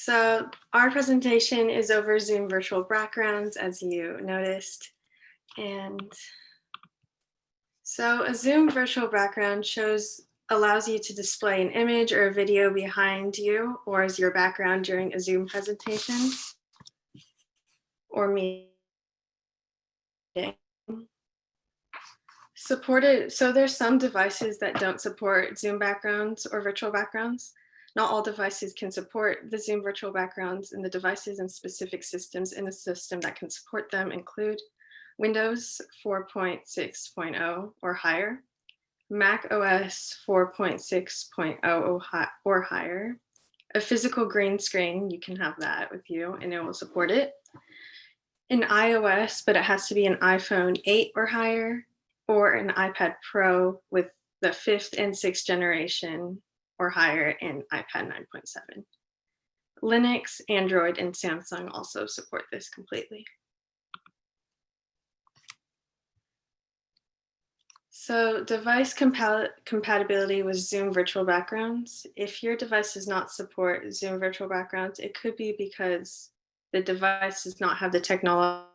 So our presentation is over Zoom virtual backgrounds, as you noticed. And so a Zoom virtual background allows you to display an image or a video behind you or as your background during a Zoom presentation or meeting. So there's some devices that don't support Zoom backgrounds or virtual backgrounds. Not all devices can support the Zoom virtual backgrounds, and the devices and specific systems in the system that can support them include Windows 4.6.0 or higher, Mac OS 4.6.0 or higher, a physical green screen, you can have that with you and it will support it, an iOS, but it has to be an iPhone 8 or higher, or an iPad Pro with the 5th and 6th generation or higher, and iPad 9.7. Linux, Android, and Samsung also support this completely. So device compatibility with Zoom virtual backgrounds. If your device does not support Zoom virtual backgrounds, it could be because the device does not have the technology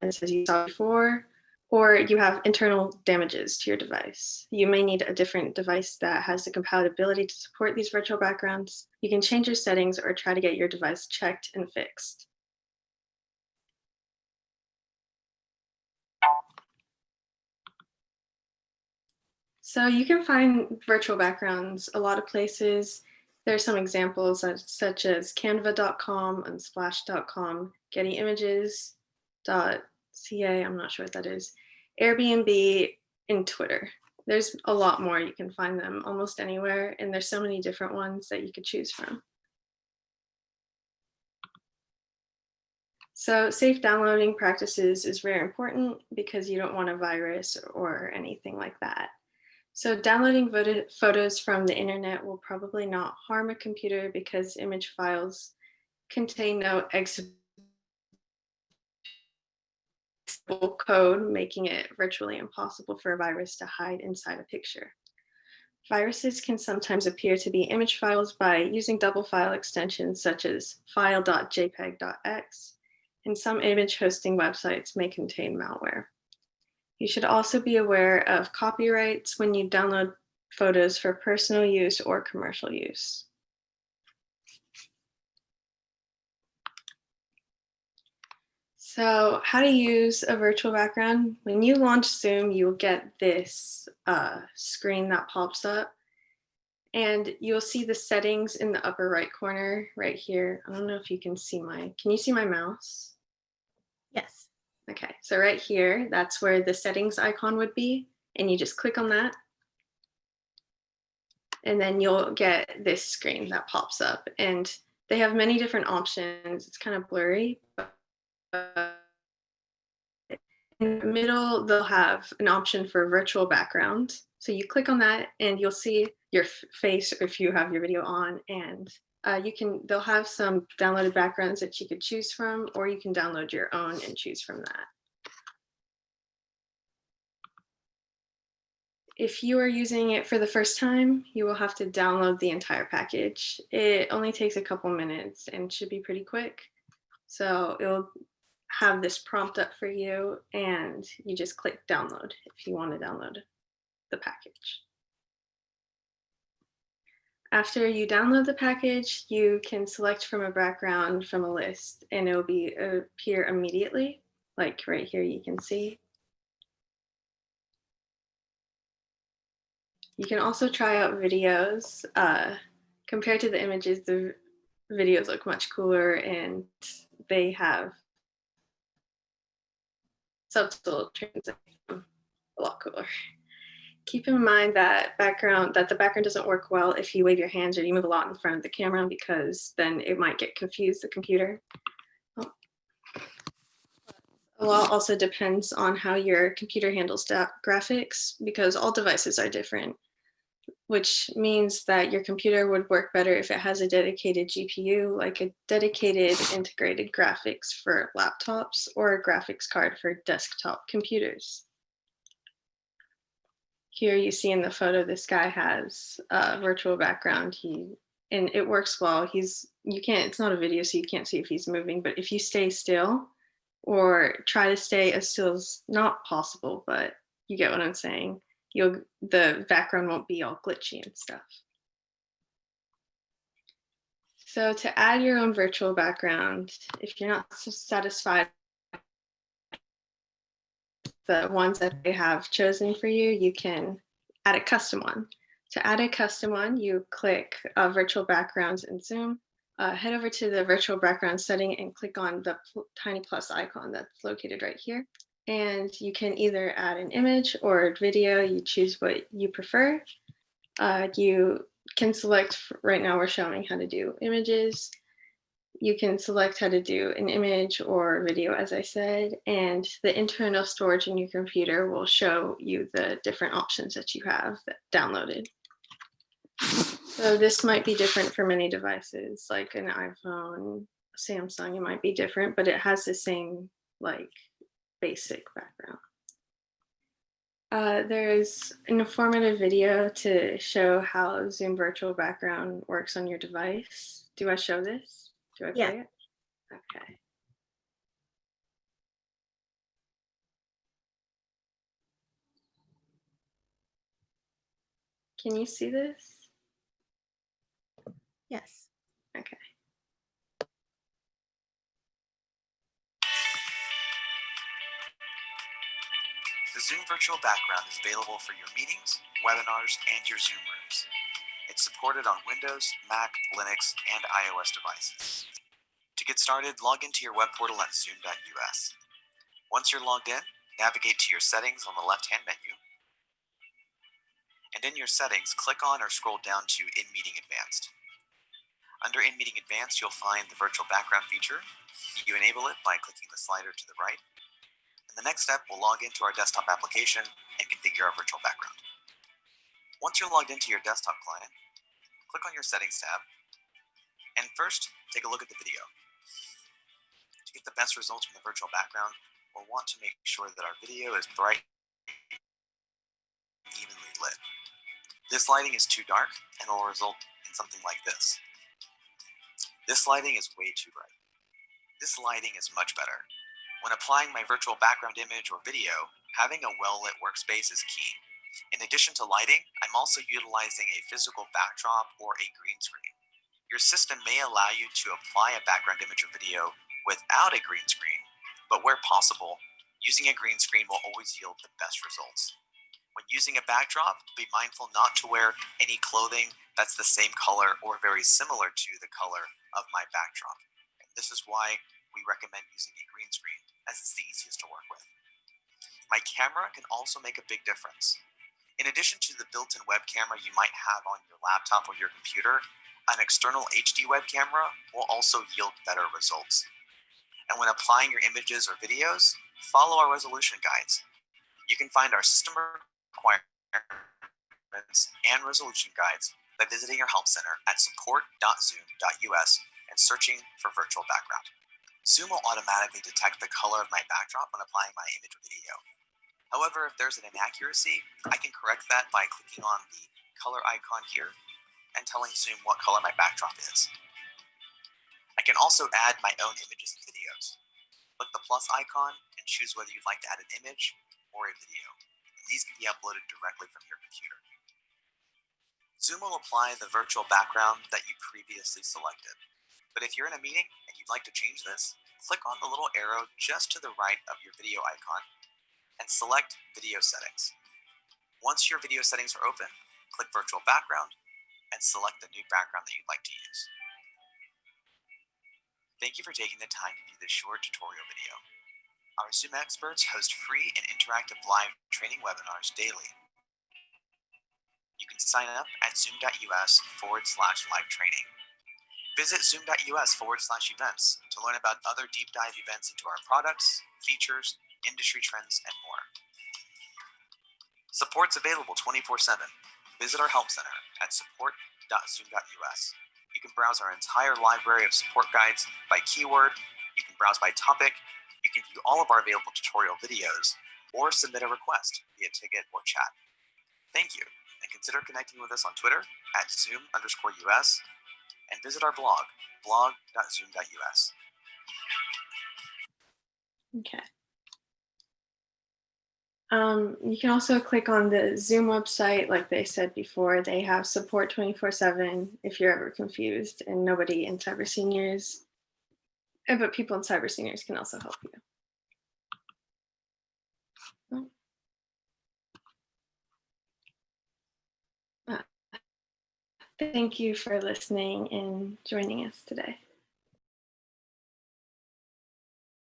as you saw before, or you have internal damages to your device. You may need a different device that has the compatibility to support these virtual backgrounds. You can change your settings or try to get your device checked and fixed. So you can find virtual backgrounds a lot of places. There's some examples such as canva.com, unsplash.com, gettyimages.ca, I'm not sure what that is, Airbnb, and Twitter. There's a lot more. You can find them almost anywhere, and there's so many different ones that you could choose from. So safe downloading practices is very important because you don't want a virus or anything like that. So downloading photos from the internet will probably not harm a computer because image files contain no executable code, making it virtually impossible for a virus to hide inside a picture. Viruses can sometimes appear to be image files by using double file extensions such as file.jpeg.x, and some image hosting websites may contain malware. You should also be aware of copyrights when you download photos for personal use or commercial use. So how to use a virtual background. When you launch Zoom, you will get this screen that pops up, and you'll see the settings in the upper right corner right here. I don't know if you can see can you see my mouse? Yes. Okay, so right here, that's where the settings icon would be, and you just click on that. And then you'll get this screen that pops up, and they have many different options. It's kind of blurry, but in the middle, they'll have an option for virtual background. So you click on that and you'll see your face if you have your video on, and they'll have some downloaded backgrounds that you could choose from, or you can download your own and choose from that. If you are using it for the first time, you will have to download the entire package. It only takes a couple minutes and should be pretty quick. So it'll have this prompt up for you, and you just click download if you want to download the package. After you download the package, you can select from a background from a list, and it will appear immediately, like right here you can see. You can also try out videos. Compared to the images, the videos look much cooler, and they have subtle transition, a lot cooler. Keep in mind that the background doesn't work well if you wave your hands or you move a lot in front of the camera, because then it might get confused, the computer. A lot also depends on how your computer handles graphics, because all devices are different, which means that your computer would work better if it has a dedicated GPU, like a dedicated integrated graphics for laptops or a graphics card for desktop computers. Here you see in the photo, this guy has a virtual background. He and it works well. It's not a video, so you can't see if he's moving, but if you stay still or try to stay as still as not possible, but you get what I'm saying, the background won't be all glitchy and stuff. So to add your own virtual background, if you're not satisfied with the ones that they have chosen for you, you can add a custom one. To add a custom one, you click virtual backgrounds in Zoom, head over to the virtual background setting and click on the tiny plus icon that's located right here. And you can either add an image or video, you choose what you prefer. You can select, right now we're showing how to do images. You can select how to do an image or video, as I said, and the internal storage in your computer will show you the different options that you have downloaded. So this might be different for many devices, like an iPhone, Samsung, it might be different, but it has the same like basic background. There's an informative video to show how Zoom Virtual Background works on your device. Do I show this? Do I play it? Okay. Can you see this? Yes. Okay. The Zoom virtual background is available for your meetings, webinars, and your Zoom rooms. It's supported on Windows, Mac, Linux, and iOS devices. To get started, log into your web portal at zoom.us. Once you're logged in, navigate to your settings on the left-hand menu. And in your settings, click on or scroll down to In Meeting Advanced. Under In Meeting Advanced, you'll find the virtual background feature. You enable it by clicking the slider to the right. And the next step, we'll log into our desktop application and configure our virtual background. Once you're logged into your desktop client, click on your Settings tab, and first, take a look at the video. To get the best results from the virtual background, we'll want to make sure that our video is bright and evenly lit. This lighting is too dark, and will result in something like this. This lighting is way too bright. This lighting is much better. When applying my virtual background image or video, having a well-lit workspace is key. In addition to lighting, I'm also utilizing a physical backdrop or a green screen. Your system may allow you to apply a background image or video without a green screen, but where possible, using a green screen will always yield the best results. When using a backdrop, be mindful not to wear any clothing that's the same color or very similar to the color of my backdrop. And this is why we recommend using a green screen, as it's the easiest to work with. My camera can also make a big difference. In addition to the built-in web camera you might have on your laptop or your computer, an external HD web camera will also yield better results. And when applying your images or videos, follow our resolution guides. You can find our system requirements and resolution guides by visiting our help center at support.zoom.us and searching for virtual background. Zoom will automatically detect the color of my backdrop when applying my image or video. However, if there's an inaccuracy, I can correct that by clicking on the color icon here and telling Zoom what color my backdrop is. I can also add my own images and videos. Click the plus icon and choose whether you'd like to add an image or a video. And these can be uploaded directly from your computer. Zoom will apply the virtual background that you previously selected. But if you're in a meeting and you'd like to change this, click on the little arrow just to the right of your video icon and select Video Settings. Once your video settings are open, click Virtual Background and select the new background that you'd like to use. Thank you for taking the time to view this short tutorial video. Our Zoom experts host free and interactive live training webinars daily. You can sign up at zoom.us/live training. Visit zoom.us/events to learn about other deep dive events into our products, features, industry trends, and more. Support's available 24/7. Visit our help center at support.zoom.us. You can browse our entire library of support guides by keyword, you can browse by topic, you can view all of our available tutorial videos, or submit a request via ticket or chat. Thank you, and consider connecting with us on Twitter at zoom_us and visit our blog, blog.zoom.us. Okay. You can also click on the Zoom website, like they said before. They have support 24/7 if you're ever confused, and nobody in Cyber Seniors, but people in Cyber Seniors can also help you. Oh. Thank you for listening and joining us today.